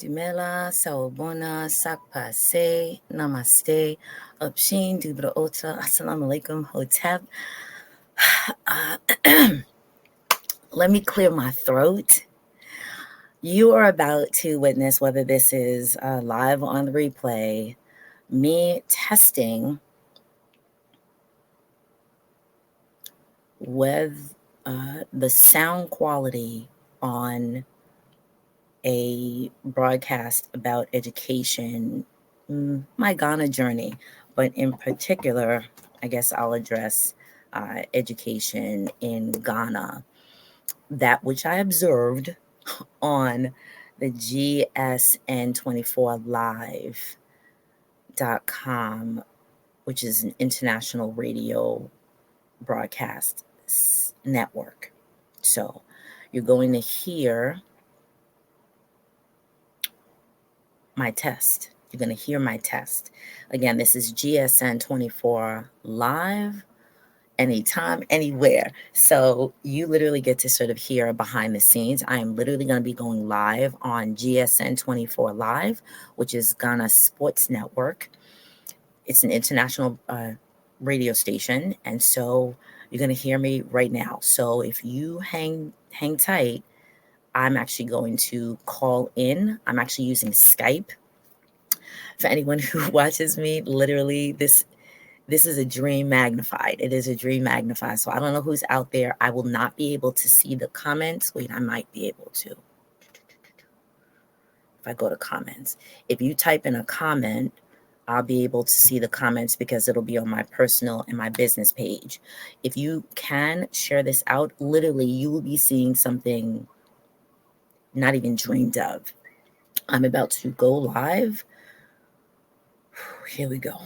Dumela, Sawabona, Sakpase, Namaste, Upshin, Dubra Ota, Assalamu alaikum, Hotep. Let me clear my throat. You are about to witness, whether this is live on the replay, me testing with the sound quality on a broadcast about education, my Ghana journey, but in particular, I guess I'll address education in Ghana, that which I observed on the GSN24Live.com, which is an international radio broadcast network. So you're going to hear my test. You're going to hear my test. Again, this is GSN24 Live, anytime, anywhere. So you literally get to sort of hear behind the scenes. I am literally going to be going live on GSN24 Live, which is Ghana's sports network. It's an international radio station. And so you're going to hear me right now. So if you hang tight, I'm actually going to call in. I'm actually using Skype. For anyone who watches me, literally, this is a dream magnified. It is a dream magnified. So I don't know who's out there. I will not be able to see the comments. Wait, I might be able to. If I go to comments. If you type in a comment, I'll be able to see the comments because it'll be on my personal and my business page. If you can share this out, literally, you will be seeing something not even dreamed of. I'm about to go live. Here we go.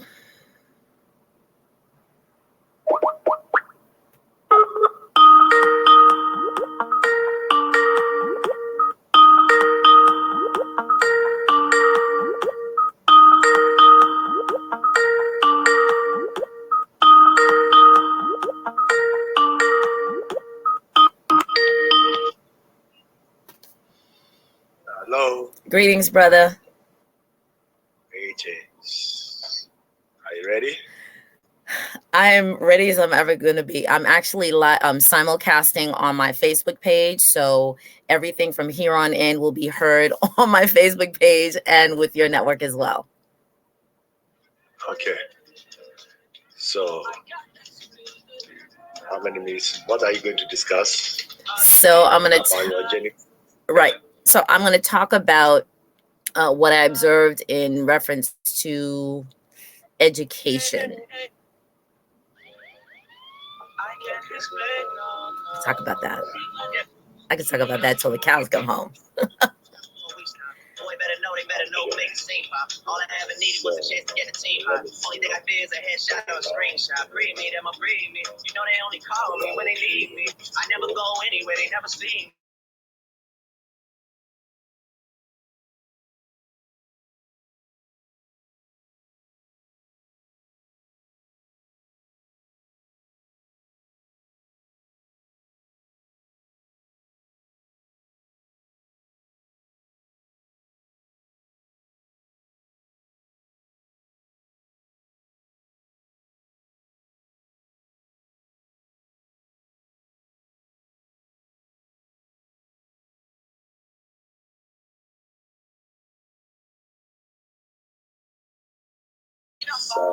Hello. Greetings, brother. Hey, James. Are you ready? I'm ready as I'm ever going to be. I'm actually simulcasting on my Facebook page. So everything from here on in will be heard on my Facebook page and with your network as well. Okay. So, how many minutes? What are you going to discuss? So I'm going to... Right. So I'm going to talk about what I observed in reference to education. Talk about that. I can talk about that till the cows come home. All I ever needed was a chance to get the team hot. Only thing I fear is a headshot or a screenshot. Breathe me, them breathe me. You know they only call me when they need me. I never go anywhere, they never see me.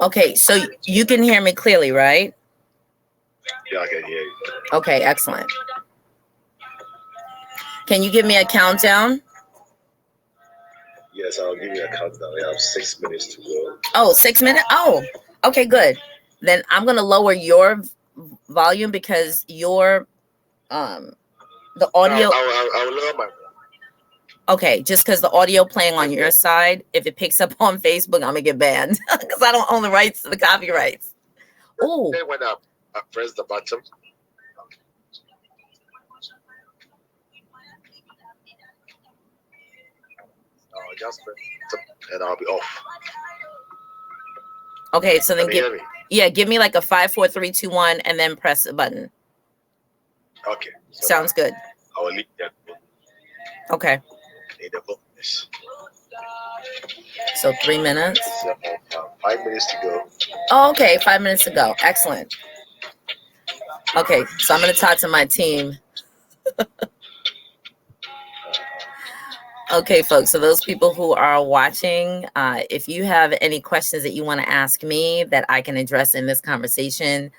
Okay, so you can hear me clearly, right? Yeah, I can hear you. Okay, excellent. Can you give me a countdown? Yes, I'll give you a countdown. We have 6 minutes to go. Oh, 6 minutes? Oh, okay, good. Then I'm going to lower your volume because your the audio. I will lower my. Okay, just because the audio playing on your side, if it picks up on Facebook, I'm gonna get banned because I don't own the rights to the copyrights. Oh, then when I press the button, I'll just press it and I'll be off. Okay, so then give me like a 5, 4, 3, 2, 1, and then press the button. Okay, so sounds good. I will leave that. Okay. In the bonus. So 3 minutes. So, 5 minutes to go. Oh, okay, 5 minutes to go. Excellent. Okay, so I'm going to talk to my team. Okay, folks, so those people who are watching, if you have any questions that you want to ask me that I can address in this conversation,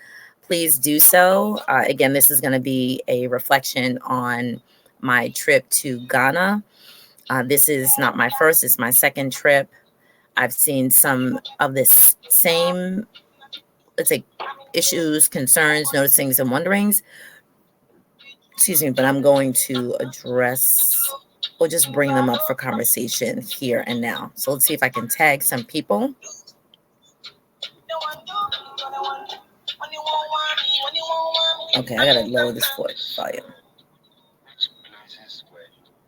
please do so. Again, this is going to be a reflection on my trip to Ghana. This is not my first, it's my second trip. I've seen some of this same, let's say, issues, concerns, noticings, and wonderings. Excuse me, but I'm going to address or just bring them up for conversation here and now. So let's see if I can tag some people. Okay, I gotta lower this volume.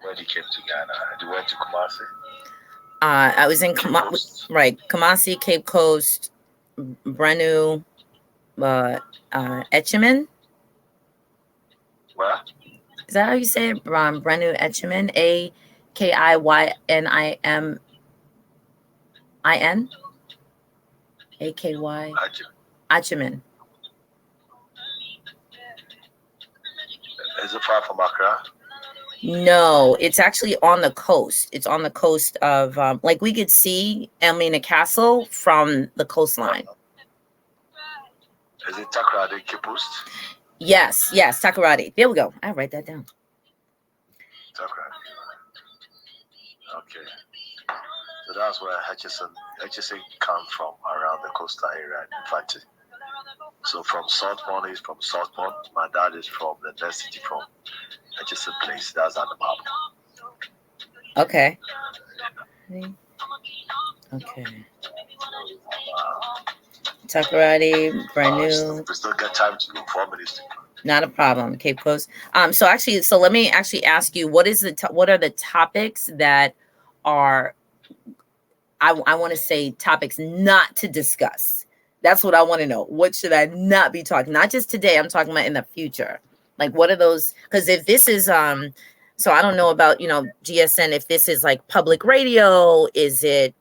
When you came to Ghana, you went to Kumasi? I was in Kumasi, Cape Coast, Brenu, Etchemin. Where? Is that how you say it? Brenu Etchemin, AKIYNIMIN, AKY Etchemin. Is it far from Accra? No, it's actually on the coast. It's on the coast of, like we could see Elmina Castle from the coastline. Is it Takoradi, Cape Coast? Yes, Takoradi. There we go. I write that down. Takoradi. Okay. So that's where HSN come from, around the coastal area. In fact, so from Southbourne is from Southbourne. My dad is from the next city from HSN place. That's on the map. Okay. Okay. Takoradi, Brenu. We still got time to go. 4 minutes. Not a problem. Cape Coast. So let me actually ask you, what are the topics that are, I want to say, topics not to discuss? That's what I want to know. What should I not be talking? Not just today. I'm talking about in the future. Like, what are those? Because if this is, so I don't know about, GSN, if this is like public radio, is it,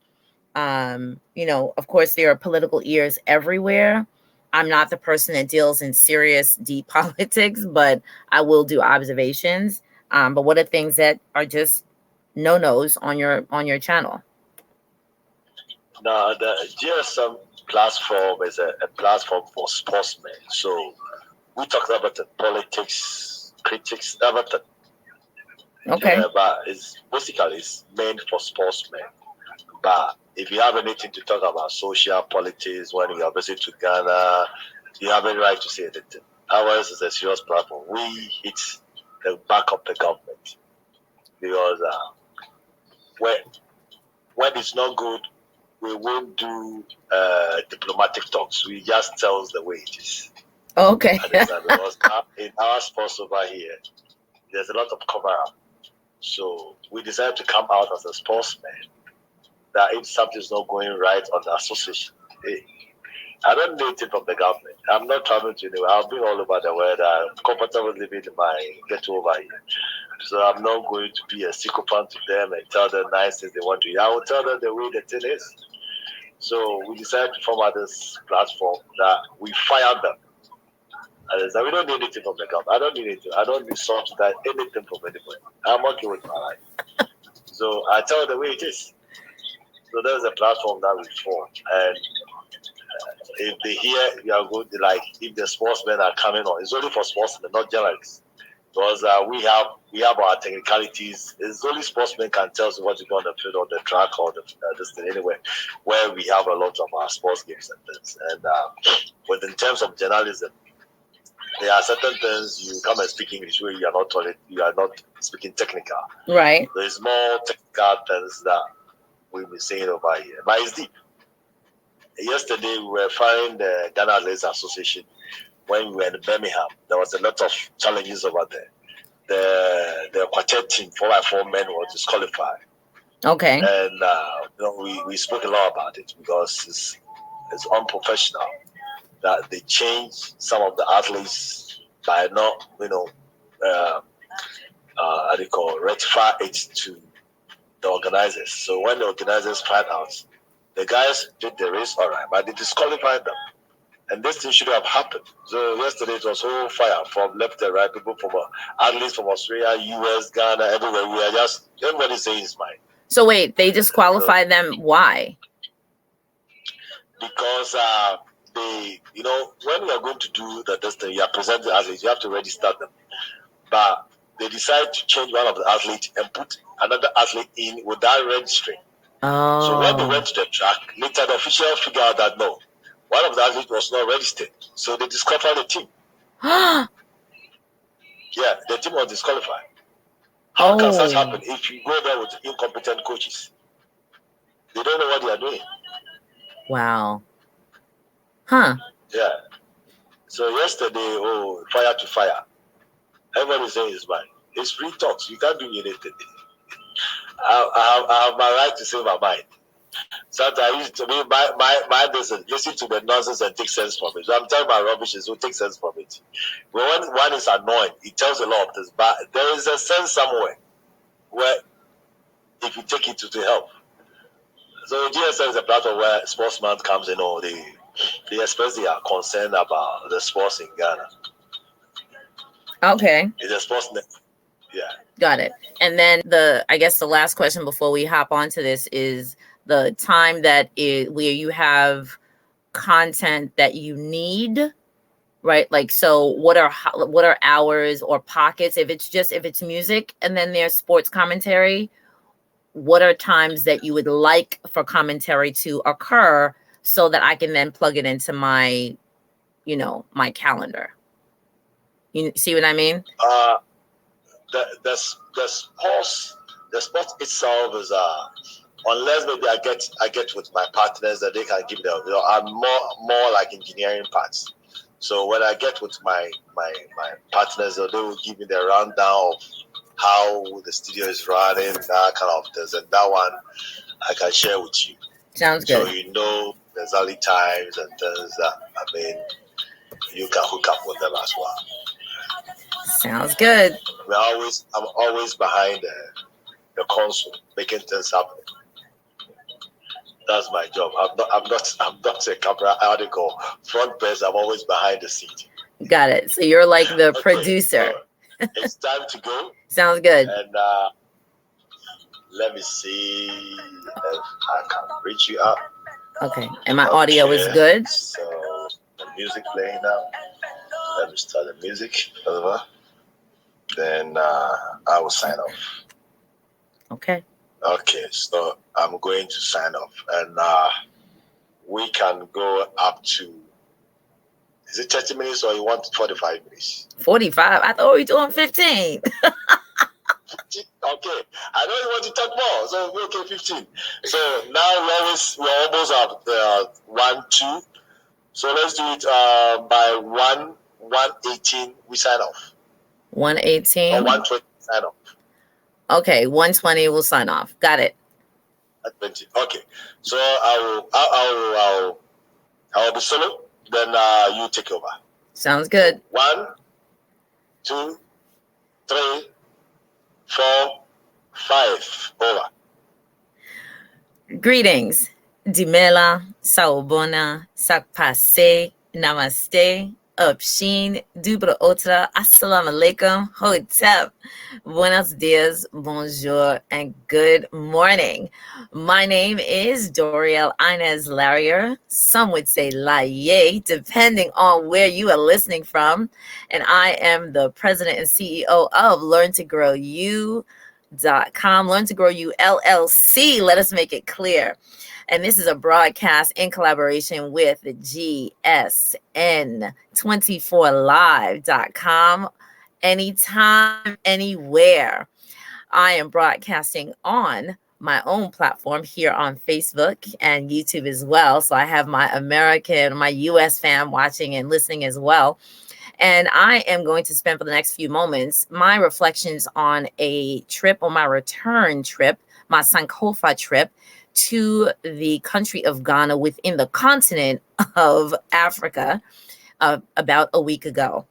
of course, there are political ears everywhere. I'm not the person that deals in serious, deep politics, but I will do observations. But what are things that are just no-nos on your channel? Now, the GSM platform is a platform for sportsmen. So we talk about the politics, critics, everything. Okay. Yeah, but it's meant for sportsmen. But if you have anything to talk about social politics, when you are visiting to Ghana, you have a right to say anything. Ours is a serious platform. We hit the back of the government because when it's not good, we won't do diplomatic talks. We just tell us the way it is. Okay. Because in our sports over here, there's a lot of cover up. So we decided to come out as a sportsman. That if something's not going right on the association, I don't need it from the government. I'm not traveling to anywhere. I've been all over the world. I'm comfortable living in my ghetto over here. So I'm not going to be a sycophant to them and tell them nice things they want to hear. I will tell them the way the thing is. So we decided to form this platform that we fire them. And we don't need anything from the government. I don't need anything. I don't need subsidize anything from anybody. I'm okay with my life. So I tell them the way it is. So there's a platform that we form, and if they hear we are going to, like, if the sportsmen are coming on, it's only for sportsmen, not journalists, because we have our technicalities. It's only sportsmen can tell us what to go on the field or the track or this thing anywhere, where we have a lot of our sports games and things. And but in terms of journalism, there are certain things you come and speak English where you are not speaking technical. Right. There's more technical things that we've been saying over here, but it's deep. Yesterday we were firing the Ghana Athletics Association when we were in Birmingham. There was a lot of challenges over there. The quartet team, 4x4 men, was disqualified. Okay. And we spoke a lot about it because it's unprofessional that they changed some of the athletes by not, rectify it to the organizers. So when the organizers find out, the guys did the race all right, but they disqualified them. And this thing should have happened. So yesterday it was whole fire from left and right, people from athletes from Australia, US, Ghana, everywhere. We are just everybody saying it's mine. So wait, they disqualified them. Why? Because they, when you are going to do the testing, you are presenting athletes, you have to register them. But they decide to change one of the athletes and put another athlete in without registering. Oh. So when they went to the track, later the official figured out that no, one of the athletes was not registered. So they disqualified the team. Yeah, the team was disqualified. How can such happen if you go there with incompetent coaches? They don't know what they are doing. Wow. Huh. Yeah. So yesterday, fire to fire. Everybody saying it's mine. It's free talks. You can't do anything. I have my right to say my mind. Sometimes I used to be my business, listen to the nonsense and take sense from it. So I'm telling my rubbish is who take sense from it. When one is annoying, it tells a lot of this, but there is a sense somewhere where if you take it to help. So GSN is a platform where sportsman comes in, they express their concern about the sports in Ghana. Okay. It's a sports net. Yeah. Got it. And then I guess the last question before we hop onto this is the time where you have content that you need, right? Like, so what are hours or pockets? If it's music and then there's sports commentary, what are times that you would like for commentary to occur so that I can then plug it into my, my calendar? You see what I mean? The sports itself is unless maybe I get with my partners that they can give them. I'm more like engineering parts. So when I get with my partners, they will give me the rundown of how the studio is running, that kind of things, and that one I can share with you. Sounds good. So there's early times and things that you can hook up with them as well. Sounds good. I'm always behind the console, making things happen. That's my job. I'm not a camera article front page. I'm always behind the seat. Got it. So you're like the producer. So it's time to go. Sounds good. And let me see if I can reach you out. Okay. And my audio is good. So the music playing now. Let me start the music over. Then I will sign off. Okay. Okay, so I'm going to sign off, and we can go up to. Is it 30 minutes or you want 45 minutes? 45. I thought we were doing 15. Okay, I know you want to talk more, so okay, 15. So now we're almost at 1:02. So let's do it by 1:18. We sign off. 1:18 or 1:20 sign off. Okay, 1:20 we'll sign off. Got it. At 20. Okay, so I'll be solo. Then you take over. Sounds good. 1, 2, 3, 4, 5. Over. Greetings. Dimela, Saobona, Sakpase, Namaste, Upshin, Dubra Otra, Assalamu alaikum, Hotep, Buenos dias, bonjour, and good morning. My name is Doriel Inez Larrier. Some would say Laye, depending on where you are listening from. And I am the president and CEO of LearnToGrowYou.com, Learn to Grow You LLC. Let us make it clear. And this is a broadcast in collaboration with the GSN24Live.com. Anytime, anywhere. I am broadcasting on my own platform here on Facebook and YouTube as well. So I have my US fam watching and listening as well. And I am going to spend for the next few moments my reflections on a trip, on my return trip, my Sankofa trip to the country of Ghana within the continent of Africa about a week ago.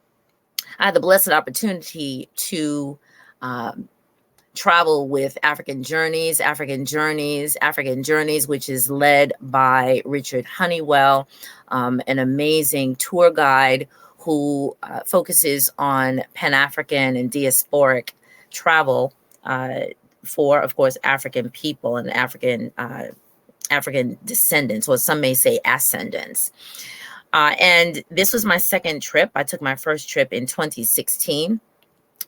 I had the blessed opportunity to travel with African Journeys, which is led by Richard Honeywell, an amazing tour guide who focuses on Pan-African and diasporic travel for, of course, African people and African descendants, or some may say ascendants. And this was my second trip. I took my first trip in 2016.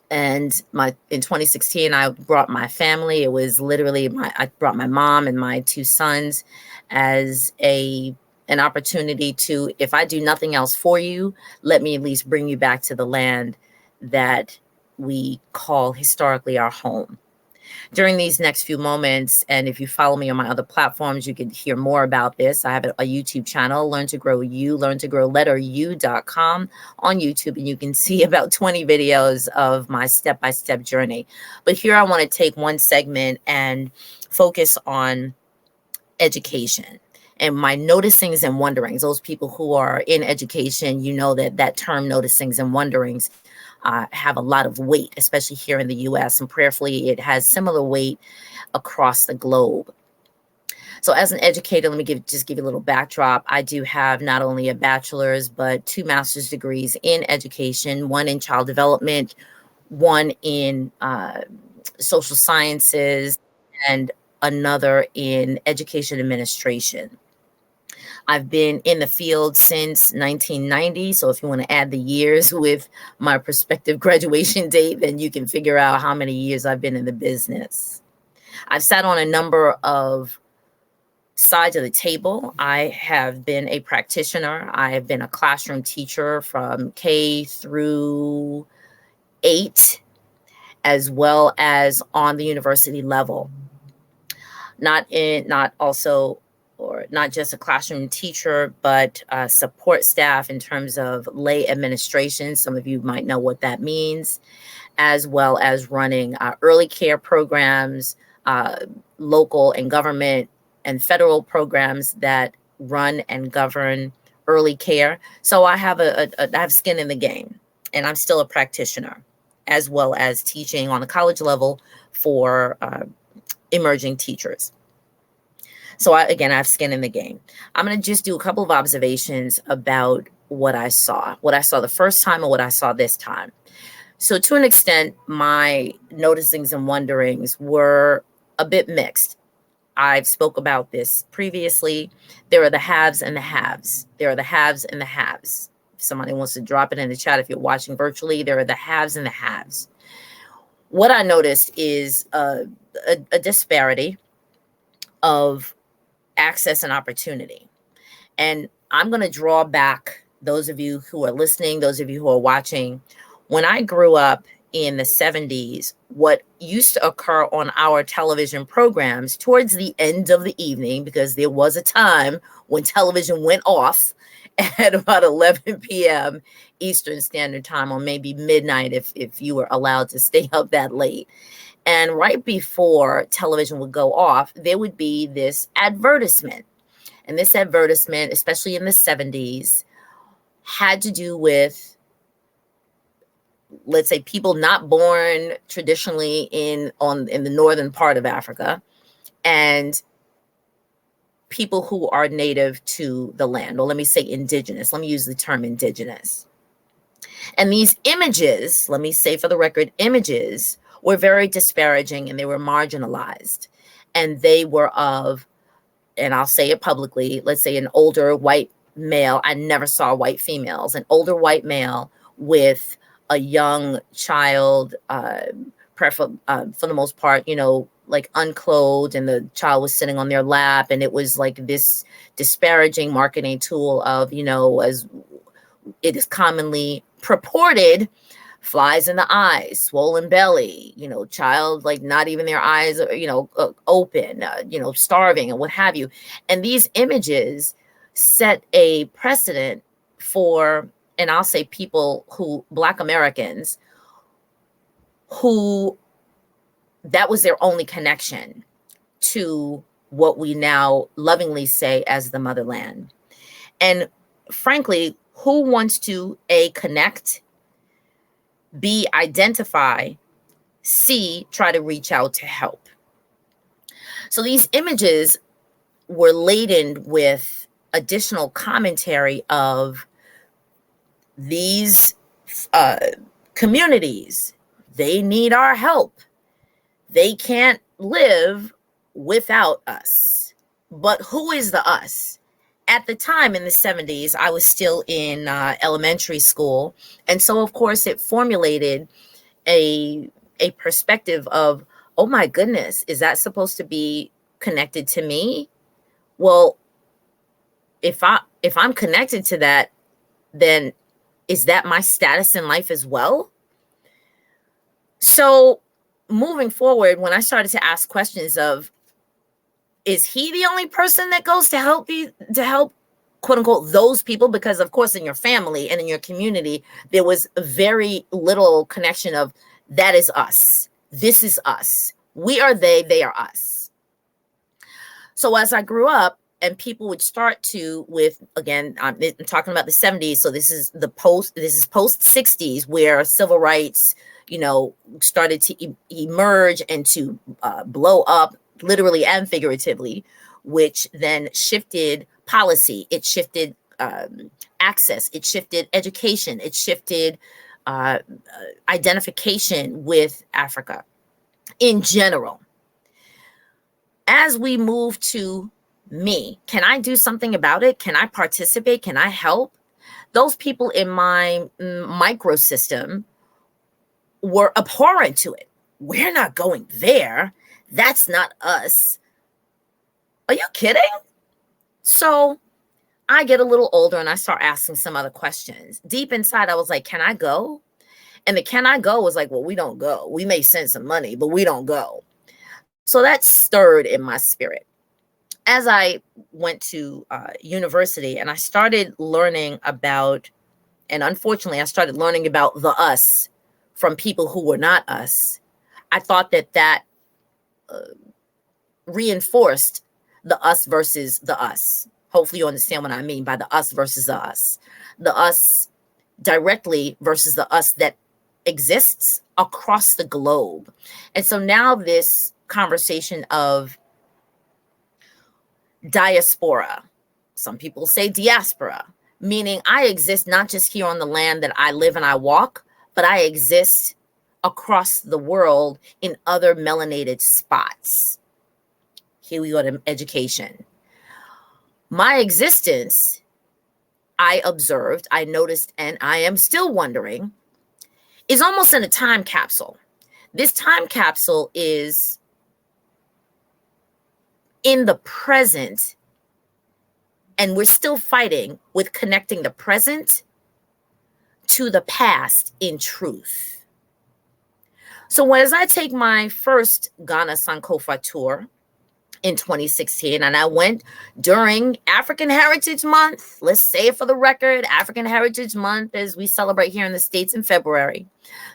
And in 2016, I brought my family. It was literally I brought my mom and my two sons as an opportunity to, if I do nothing else for you, let me at least bring you back to the land that we call historically our home. During these next few moments, and if you follow me on my other platforms, you can hear more about this. I have a YouTube channel, Learn to Grow letter u.com on YouTube, and you can see about 20 videos of my step-by-step journey. But here I want to take one segment and focus on education and my noticings and wonderings. Those people who are in education, you know that term noticings and wonderings have a lot of weight, especially here in the U.S. And prayerfully, it has similar weight across the globe. So as an educator, let me just give you a little backdrop. I do have not only a bachelor's, but 2 master's degrees in education, one in child development, one in social sciences, and another in education administration. I've been in the field since 1990. So if you want to add the years with my prospective graduation date, then you can figure out how many years I've been in the business. I've sat on a number of sides of the table. I have been a practitioner. I have been a classroom teacher from K through 8, as well as on the university level. Not just a classroom teacher, but support staff in terms of lay administration. Some of you might know what that means, as well as running early care programs, local and government and federal programs that run and govern early care. So I have I have skin in the game, and I'm still a practitioner, as well as teaching on the college level for emerging teachers. So I have skin in the game. I'm going to just do a couple of observations about what I saw the first time and what I saw this time. So to an extent, my noticings and wonderings were a bit mixed. I've spoke about this previously. There are the haves and the haves. There are the haves and the haves. If somebody wants to drop it in the chat, if you're watching virtually, there are the haves and the haves. What I noticed is a disparity of access and opportunity. And I'm going to draw back those of you who are listening, those of you who are watching. When I grew up in the 70s, what used to occur on our television programs towards the end of the evening, because there was a time when television went off at about 11 p.m. Eastern Standard Time, or maybe midnight if you were allowed to stay up that late. And right before television would go off, there would be this advertisement. And this advertisement, especially in the 70s, had to do with, let's say, people not born traditionally in the northern part of Africa, and people who are native to the land, or let me say indigenous. Let me use the term indigenous. And these images, let me say for the record, images were very disparaging, and they were marginalized. And they were of, and I'll say it publicly, let's say an older white male. I never saw white females. An older white male with a young child, for the most part, like unclothed, and the child was sitting on their lap. And it was like this disparaging marketing tool of, as it is commonly purported, flies in the eyes, swollen belly, child, like not even their eyes, open, starving and what have you. And these images set a precedent for, and I'll say people Black Americans, who that was their only connection to what we now lovingly say as the motherland. And frankly, who wants to connect, B, identify, C, try to reach out to help. So these images were laden with additional commentary of these uh, communities. They need our help. They can't live without us. But who is the us? At the time in the 70s, I was still in elementary school. And so, of course, it formulated a, a perspective of, oh my goodness, is that supposed to be connected to me? Well, if I'm connected to that, then is that my status in life as well? So moving forward, when I started to ask questions of, is he the only person that goes to help you, to help quote unquote those people? Because of course in your family and in your community, there was very little connection of that is us. This is us. We are they are us. So as I grew up, and people would start to, with, again, I'm talking about the 70s. So this is post 60s, where civil rights, started to emerge and to blow up, literally and figuratively, which then shifted policy. It shifted access. It shifted education. It shifted identification with Africa in general. As we move to me, can I do something about it? Can I participate? Can I help? Those people in my microsystem were abhorrent to it. We're not going there. That's not us. Are you kidding? So I get a little older and I start asking some other questions. Deep inside, I was like, can I go? And the can I go was like, well, we don't go. We may send some money, but we don't go. So that stirred in my spirit. As I went to university and I started learning about, and unfortunately, I started learning about the us from people who were not us, I thought that reinforced the us versus the us. Hopefully you understand what I mean by the us versus the us. The us directly versus the us that exists across the globe. And so now this conversation of diaspora, some people say diaspora, meaning I exist not just here on the land that I live and I walk, but I exist across the world in other melanated spots. Here we go to education. My existence, I observed, I noticed, and I am still wondering, is almost in a time capsule. This time capsule is in the present, and we're still fighting with connecting the present to the past in truth. So as I take my first Ghana Sankofa tour in 2016, and I went during African Heritage Month, let's say it for the record, African Heritage Month, as we celebrate here in the States in February.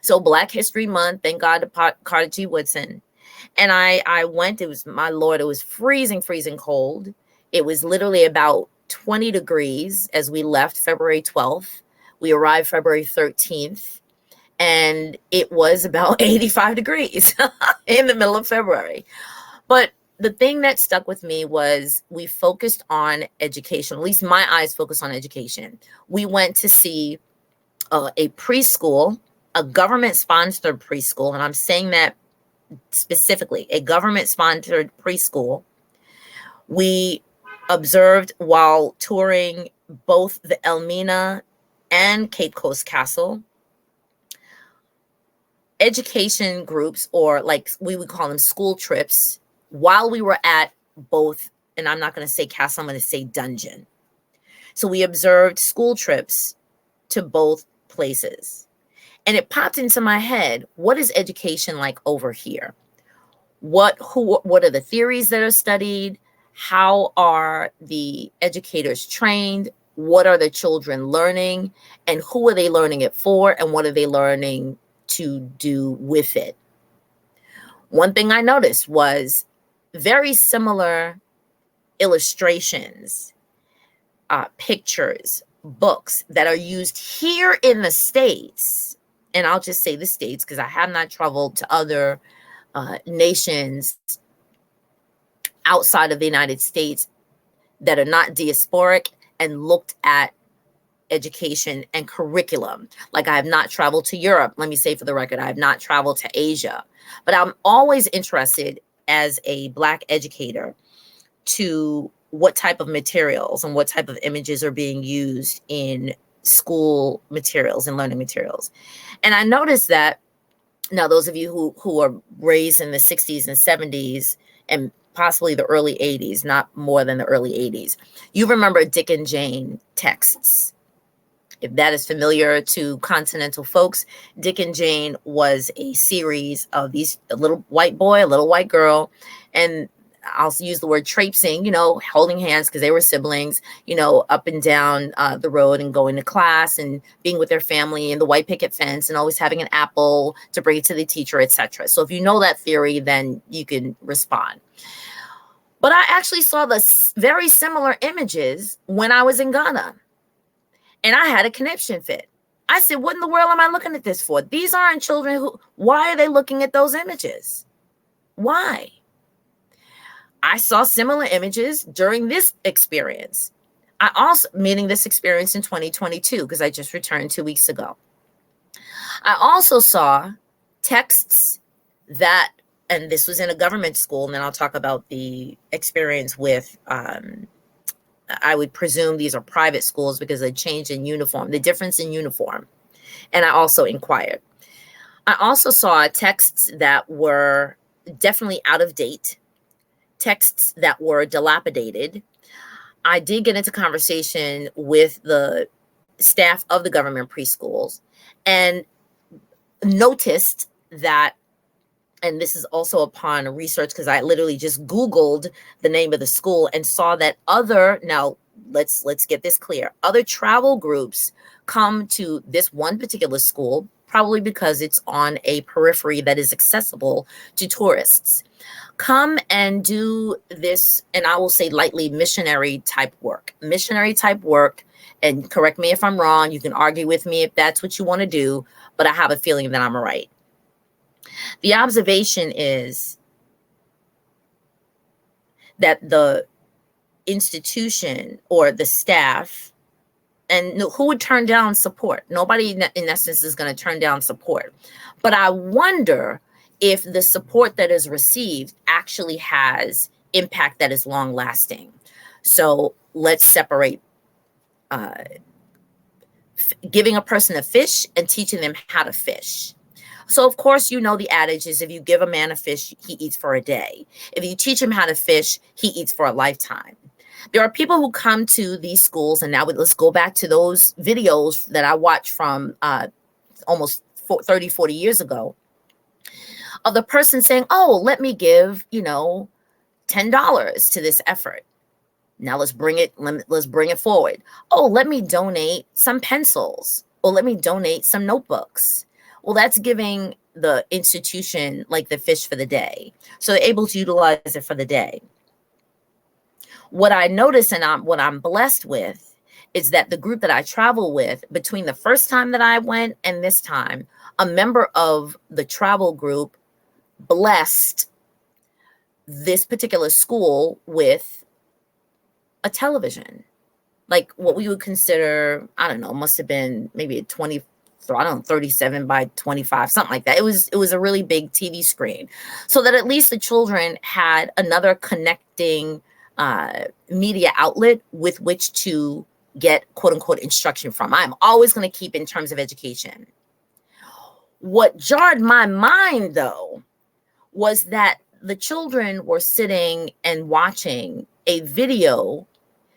So Black History Month, thank God to Carter G. Woodson. And I went, it was, my Lord, it was freezing cold. It was literally about 20 degrees as we left February 12th. We arrived February 13th, and it was about 85 degrees in the middle of February. But the thing that stuck with me was we focused on education. At least my eyes focused on education. We went to see a preschool, a government-sponsored preschool, and I'm saying that specifically, a government-sponsored preschool. We observed while touring both the Elmina and Cape Coast Castle education groups, or like we would call them school trips, while we were at both, and I'm not going to say castle, I'm going to say dungeon. So we observed school trips to both places. And it popped into my head, what is education like over here? What are the theories that are studied? How are the educators trained? What are the children learning? And who are they learning it for? And what are they learning to do with it? One thing I noticed was very similar illustrations, pictures, books that are used here in the States and I'll just say the States because I have not traveled to other nations outside of the United States that are not diasporic and looked at education and curriculum. Like I have not traveled to Europe. Let me say for the record, I have not traveled to Asia, but I'm always interested as a Black educator to what type of materials and what type of images are being used in school materials and learning materials. And I noticed that now those of you who are raised in the 60s and 70s and possibly the early 80s, not more than the early 80s, you remember Dick and Jane texts. If that is familiar to continental folks, Dick and Jane was a series of these, a little white boy, a little white girl, and I'll use the word traipsing, holding hands because they were siblings, up and down the road and going to class and being with their family and the white picket fence and always having an apple to bring it to the teacher, etc. So if you know that theory, then you can respond. But I actually saw the very similar images when I was in Ghana. And I had a conniption fit. I said, what in the world am I looking at this for? These aren't children why are they looking at those images? Why? I saw similar images during this experience. Meaning this experience in 2022, because I just returned 2 weeks ago. I also saw texts that, and this was in a government school, and then I'll talk about the experience with, I would presume these are private schools because they changed in uniform, the difference in uniform. And I also inquired. I also saw texts that were definitely out of date, texts that were dilapidated. I did get into conversation with the staff of the government preschools and noticed that, and this is also upon research because I literally just Googled the name of the school and saw that now let's get this clear. Other travel groups come to this one particular school, probably because it's on a periphery that is accessible to tourists. Come and do this, and I will say lightly, missionary type work, and correct me if I'm wrong. You can argue with me if that's what you want to do, but I have a feeling that I'm right. The observation is that the institution or the staff, and who would turn down support? Nobody in essence is going to turn down support. But I wonder if the support that is received actually has impact that is long lasting. So let's separate giving a person a fish and teaching them how to fish. So, of course, the adage is if you give a man a fish, he eats for a day. If you teach him how to fish, he eats for a lifetime. There are people who come to these schools, and now let's go back to those videos that I watched from almost 30, 40 years ago, of the person saying, oh, let me give, $10 to this effort. Now let's bring it forward. Oh, let me donate some pencils, or let me donate some notebooks. Well, that's giving the institution like the fish for the day. So they're able to utilize it for the day. What I notice and what I'm blessed with is that the group that I travel with, between the first time that I went and this time, a member of the travel group blessed this particular school with a television, like what we would consider, I don't know, must have been maybe a 37 by 25, something like that. It was a really big TV screen, so that at least the children had another connecting media outlet with which to get quote unquote instruction from. I'm always going to keep in terms of education. What jarred my mind, though, was that the children were sitting and watching a video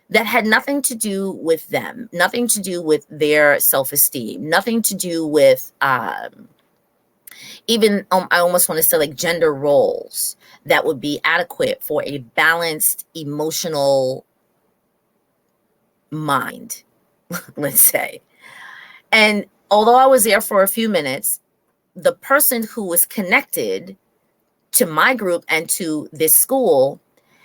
that had nothing to do with them, nothing to do with their self-esteem, nothing to do with even, I almost want to say like gender roles that would be adequate for a balanced emotional mind, let's say. And although I was there for a few minutes, the person who was connected to my group and to this school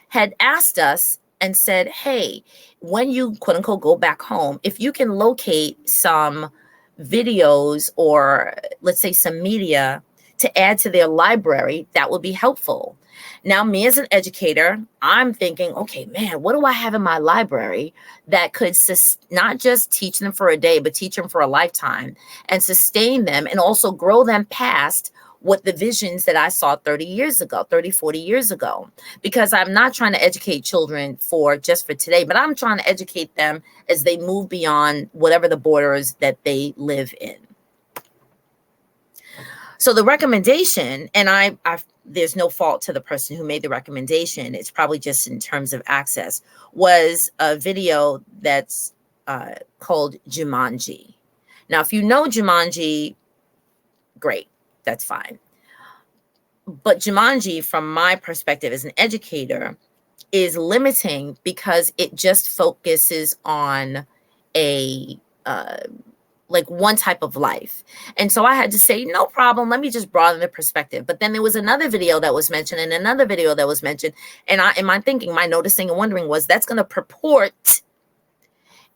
had asked us and said, hey, when you quote unquote go back home, if you can locate some videos or, let's say, some media to add to their library that would be helpful. Now, me as an educator, I'm thinking, okay, man, what do I have in my library that could not just teach them for a day, but teach them for a lifetime and sustain them and also grow them past what the visions that I saw 30 years ago, 30, 40 years ago, because I'm not trying to educate children for just for today, but I'm trying to educate them as they move beyond whatever the borders that they live in. So the recommendation, and I there's no fault to the person who made the recommendation. It's probably just in terms of access, was a video that's called Jumanji. Now, if you know Jumanji, great, that's fine. But Jumanji, from my perspective as an educator, is limiting because it just focuses on a like one type of life. And so I had to say, no problem, let me just broaden the perspective. But then there was another video that was mentioned and another video that was mentioned. And in my thinking, my noticing and wondering was, that's going to purport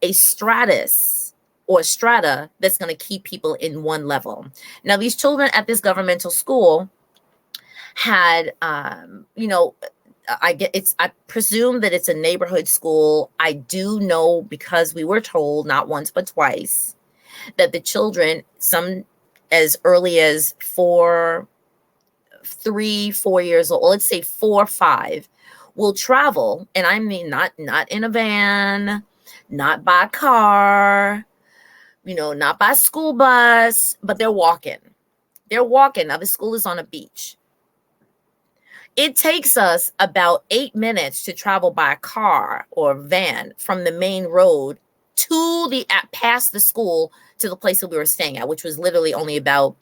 a stratus or strata that's going to keep people in one level. Now, these children at this governmental school had, I presume that it's a neighborhood school. I do know, because we were told not once but twice, that the children, some as early as 4 years old, let's say 4 or 5, will travel, and I mean not in a van, not by car, not by school bus, but they're walking. Now the school is on a beach. It takes us about 8 minutes to travel by car or van from the main road to past the school to the place that we were staying at, which was literally only about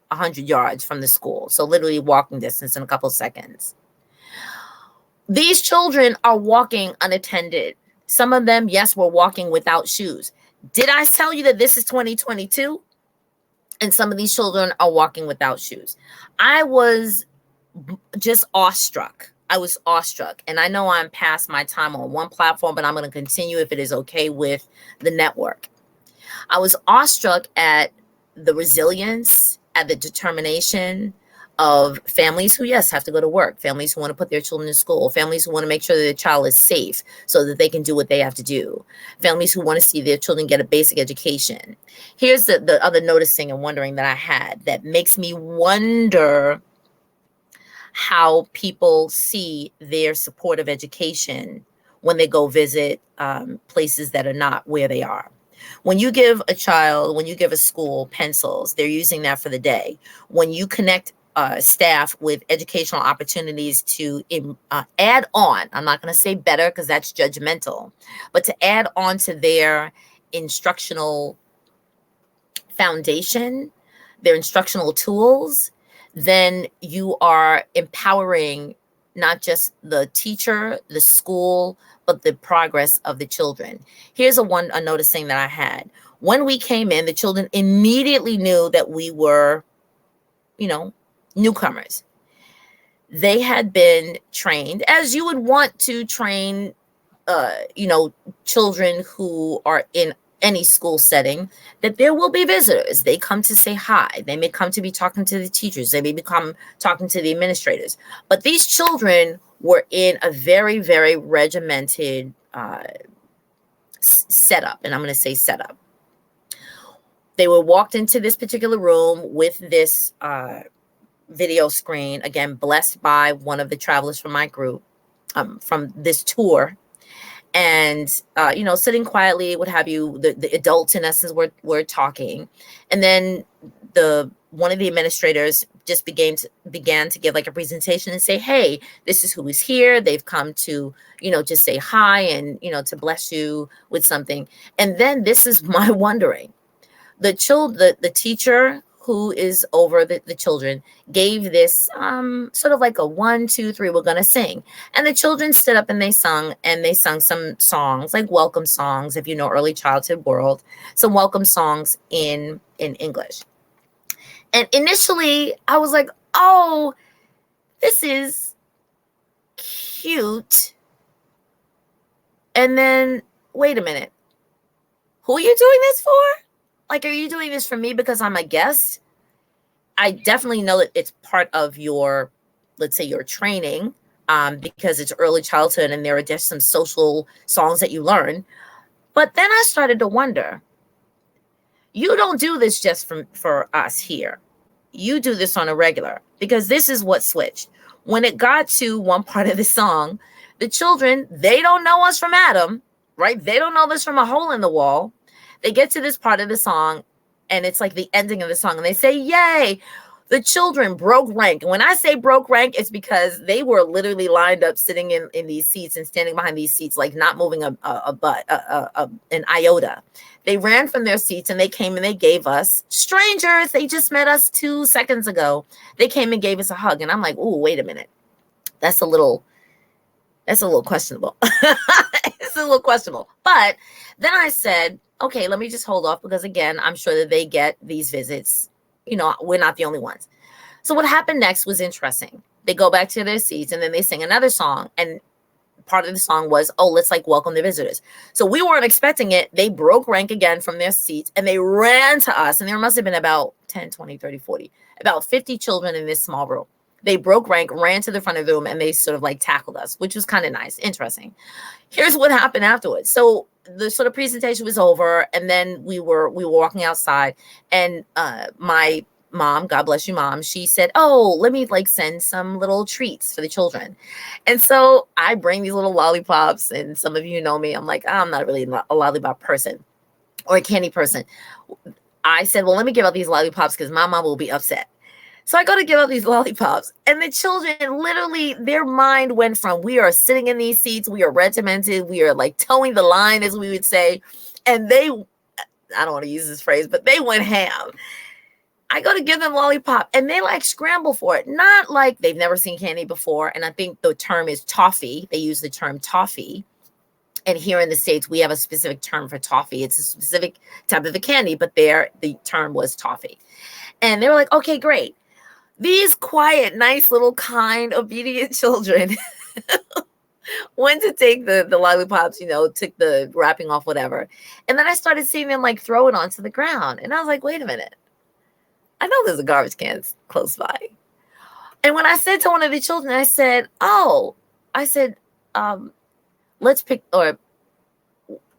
100 yards from the school. So literally walking distance in a couple seconds. These children are walking unattended. Some of them, yes, were walking without shoes. Did I tell you that this is 2022? And some of these children are walking without shoes. I was just awestruck. And I know I'm past my time on one platform, but I'm going to continue if it is okay with the network. I was awestruck at the resilience, at the determination of families who, yes, have to go to work, families who want to put their children in school, families who want to make sure that their child is safe so that they can do what they have to do, families who want to see their children get a basic education. Here's the other noticing and wondering that I had that makes me wonder how people see their supportive education when they go visit places that are not where they are. When you give a school pencils, they're using that for the day. When you connect staff with educational opportunities to add on, I'm not going to say better because that's judgmental, but to add on to their instructional foundation, their instructional tools, then you are empowering not just the teacher, the school, but the progress of the children. Here's a noticing that I had. When we came in, the children immediately knew that we were, newcomers. They had been trained, as you would want to train, children who are in any school setting, that there will be visitors. They come to say hi. They may come to be talking to the teachers. They may become talking to the administrators. But these children were in a very, very regimented setup. And I'm going to say setup. They were walked into this particular room with this video screen, again, blessed by one of the travelers from my group, from this tour. And, sitting quietly, what have you, the adults in essence were talking. And then one of the administrators just began to give like a presentation and say, hey, this is who is here. They've come to, just say hi and, to bless you with something. And then this is my wondering. The teacher who is over the children gave this sort of like a 1, 2, 3, we're going to sing. And the children stood up and they sung some songs, like welcome songs, if you know early childhood world, some welcome songs in English. And initially I was like, oh, this is cute. And then, wait a minute, who are you doing this for? like, are you doing this for me because I'm a guest? I definitely know that it's part of your, let's say, your training, because it's early childhood and there are just some social songs that you learn. But then I started to wonder, you don't do this just for us here. You do this on a regular, because this is what switched. When it got to one part of the song, the children, they don't know us from Adam, right? They don't know this from a hole in the wall. They get to this part of the song, and it's like the ending of the song, and they say, "Yay!" The children broke rank. And when I say broke rank, it's because they were literally lined up, sitting in these seats and standing behind these seats, like not moving an iota. They ran from their seats and they came and they gave us, strangers, they just met us 2 seconds ago. They came and gave us a hug. And I'm like, "Ooh, wait a minute. That's a little questionable." It's a little questionable. But then I said, okay, let me just hold off, because again, I'm sure that they get these visits. We're not the only ones. So what happened next was interesting. They go back to their seats and then they sing another song. And part of the song was, "Oh, let's like welcome the visitors." So we weren't expecting it. They broke rank again from their seats and they ran to us. And there must have been about 10, 20, 30, 40, about 50 children in this small room. They broke rank, ran to the front of the room, and they sort of like tackled us, which was kind of nice, interesting. Here's what happened afterwards. So the sort of presentation was over, and then we were walking outside, and my mom, God bless you, Mom, she said, "Oh, let me like send some little treats for the children." And so I bring these little lollipops, and some of you know me, I'm like, I'm not really a lollipop person or a candy person. I said, "Well, let me give out these lollipops because my mom will be upset." So I go to give out these lollipops, and the children, literally, their mind went from, we are sitting in these seats, we are regimented, we are like towing the line, as we would say. And they, I don't want to use this phrase, but they went ham. I go to give them lollipop, and they like scramble for it. Not like they've never seen candy before. And I think the term is toffee. They use the term toffee. And here in the States, we have a specific term for toffee. It's a specific type of a candy, but there the term was toffee. And they were like, "Okay, great." These quiet, nice, little, kind, obedient children went to take the lollipops, took the wrapping off, whatever. And then I started seeing them like throw it onto the ground. And I was like, wait a minute. I know there's a garbage can close by. And when I said to one of the children, I said, let's pick, or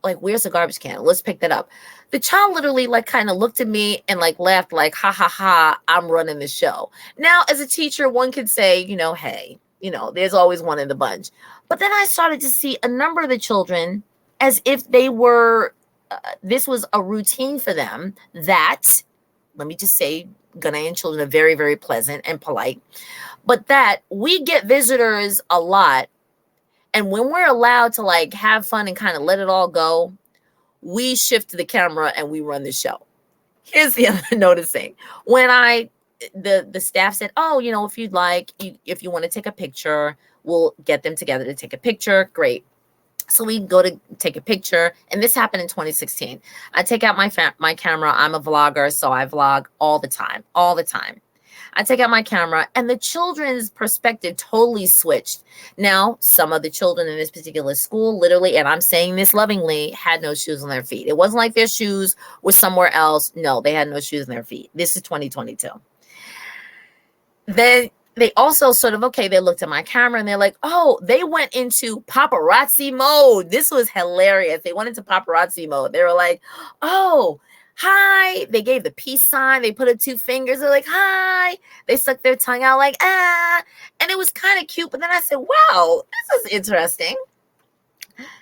like, where's the garbage can? Let's pick that up. The child literally like kind of looked at me and like laughed, like, ha ha ha, I'm running the show. Now, as a teacher, one could say, hey, there's always one in the bunch. But then I started to see a number of the children as if they were, this was a routine for them. That, let me just say, Ghanaian children are very, very pleasant and polite. But that we get visitors a lot. And when we're allowed to like have fun and kind of let it all go, we shift the camera and we run the show. Here's the other noticing. When the staff said, "Oh, if you'd like, if you want to take a picture, we'll get them together to take a picture." Great. So we go to take a picture, and this happened in 2016. I take out my camera. I'm a vlogger, so I vlog all the time. I take out my camera, and the children's perspective totally switched. Now, some of the children in this particular school, literally, and I'm saying this lovingly, had no shoes on their feet. It wasn't like their shoes were somewhere else. No, they had no shoes on their feet. This is 2022. Then they also sort of, they looked at my camera and they're like, oh, they went into paparazzi mode. This was hilarious. They went into paparazzi mode. They were like, oh, hi. They gave the peace sign. They put up 2 fingers. They're like, hi. They stuck their tongue out like, ah. And it was kind of cute. But then I said, wow, this is interesting.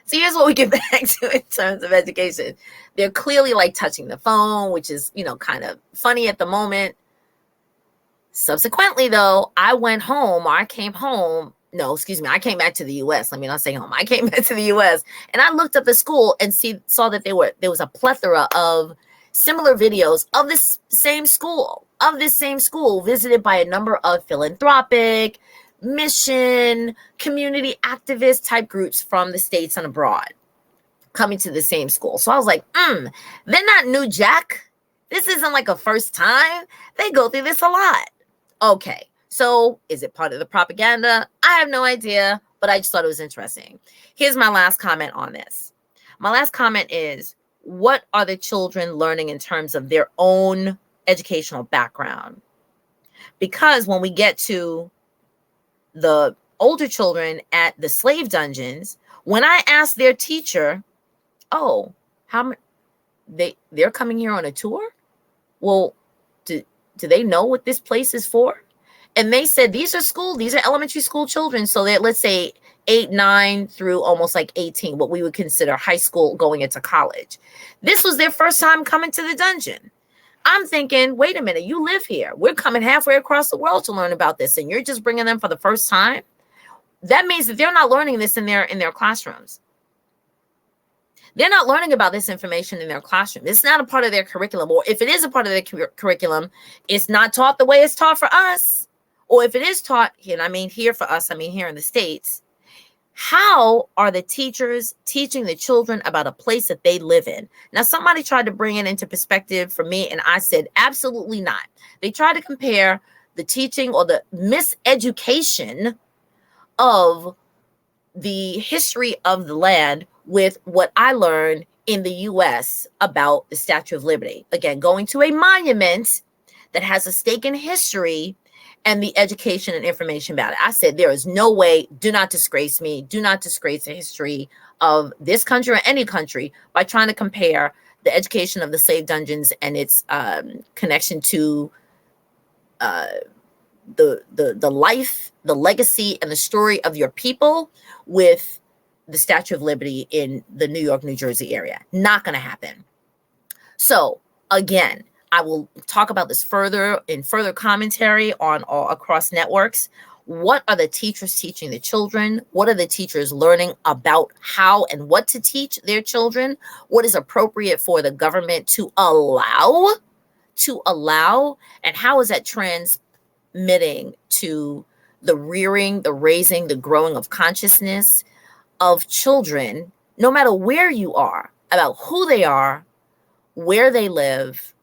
So here's what we get back to in terms of education. They're clearly like touching the phone, which is, kind of funny at the moment. Subsequently, though, I went home, or I came home. No, excuse me. I came back to the U.S. Let me not say home. I came back to the U.S. and I looked up the school and saw that there was a plethora of similar videos of this same school, visited by a number of philanthropic, mission, community activist type groups from the States and abroad coming to the same school. So I was like, they're not new jack. This isn't like a first time. They go through this a lot. Okay, so is it part of the propaganda? I have no idea, but I just thought it was interesting. Here's my last comment on this. My last comment is, what are the children learning in terms of their own educational background? Because when we get to the older children at the slave dungeons, when I asked their teacher, oh, how they're coming here on a tour? Well, do they know what this place is for? And they said these are elementary school children. So they're, let's say, 8, 9 through almost like 18, what we would consider high school going into college. This was their first time coming to the dungeon. I'm thinking, wait a minute, you live here. We're coming halfway across the world to learn about this, and you're just bringing them for the first time? That means that they're not learning this in their classrooms. They're not learning about this information in their classroom. It's not a part of their curriculum. Or if it is a part of their curriculum, it's not taught the way it's taught for us. Or if it is taught, and I mean here for us, I mean here in the States, how are the teachers teaching the children about a place that they live in? Now, somebody tried to bring it into perspective for me, and I said, absolutely not. They tried to compare the teaching or the miseducation of the history of the land with what I learned in the U.S. about the Statue of Liberty. Again, going to a monument that has a stake in history and the education and information about it. I said, there is no way, do not disgrace me, do not disgrace the history of this country or any country by trying to compare the education of the slave dungeons and its connection to the life, the legacy, and the story of your people with the Statue of Liberty in the New York, New Jersey area. Not going to happen. So again, I will talk about this further in further commentary on all across networks. What are the teachers teaching the children? What are the teachers learning about how and what to teach their children? What is appropriate for the government to allow? And how is that transmitting to the rearing, the raising, the growing of consciousness of children, no matter where you are, about who they are, where they live,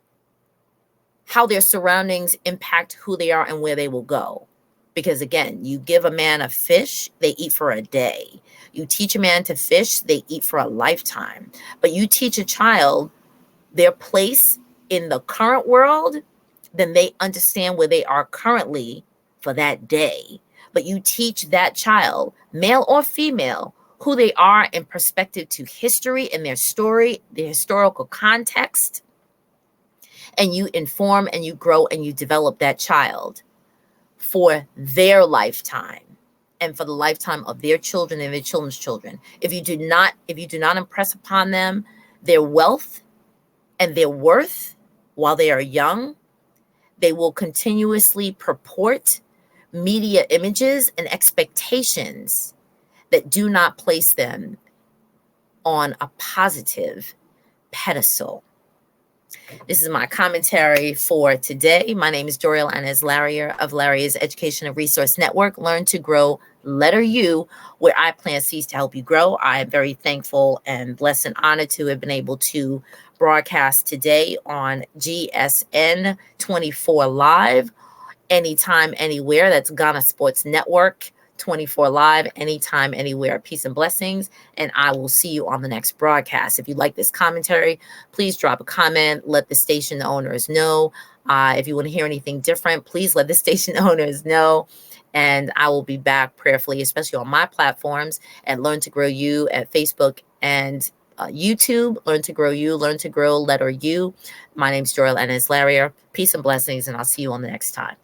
how their surroundings impact who they are and where they will go. Because again, you give a man a fish, they eat for a day. You teach a man to fish, they eat for a lifetime. But you teach a child their place in the current world, then they understand where they are currently for that day. But you teach that child, male or female, who they are in perspective to history and their story, the historical context, and you inform and you grow and you develop that child for their lifetime and for the lifetime of their children and their children's children. If you do not impress upon them their wealth and their worth while they are young, they will continuously purport media images and expectations that do not place them on a positive pedestal. This is my commentary for today. My name is Doriel Anez Larrier of Larrier's Education and Resource Network. Learn to grow, letter U, where I plant seeds to help you grow. I am very thankful and blessed and honored to have been able to broadcast today on GSN24Live, anytime, anywhere. That's Ghana Sports Network. 24 Live, anytime, anywhere. Peace and blessings. And I will see you on the next broadcast. If you like this commentary, please drop a comment. Let the station owners know. If you want to hear anything different, please let the station owners know. And I will be back prayerfully, especially on my platforms at Learn to Grow You at Facebook and YouTube. Learn to Grow You, Learn to Grow, letter U. My name is Doriel Anez Larrier. Peace and blessings, and I'll see you on the next time.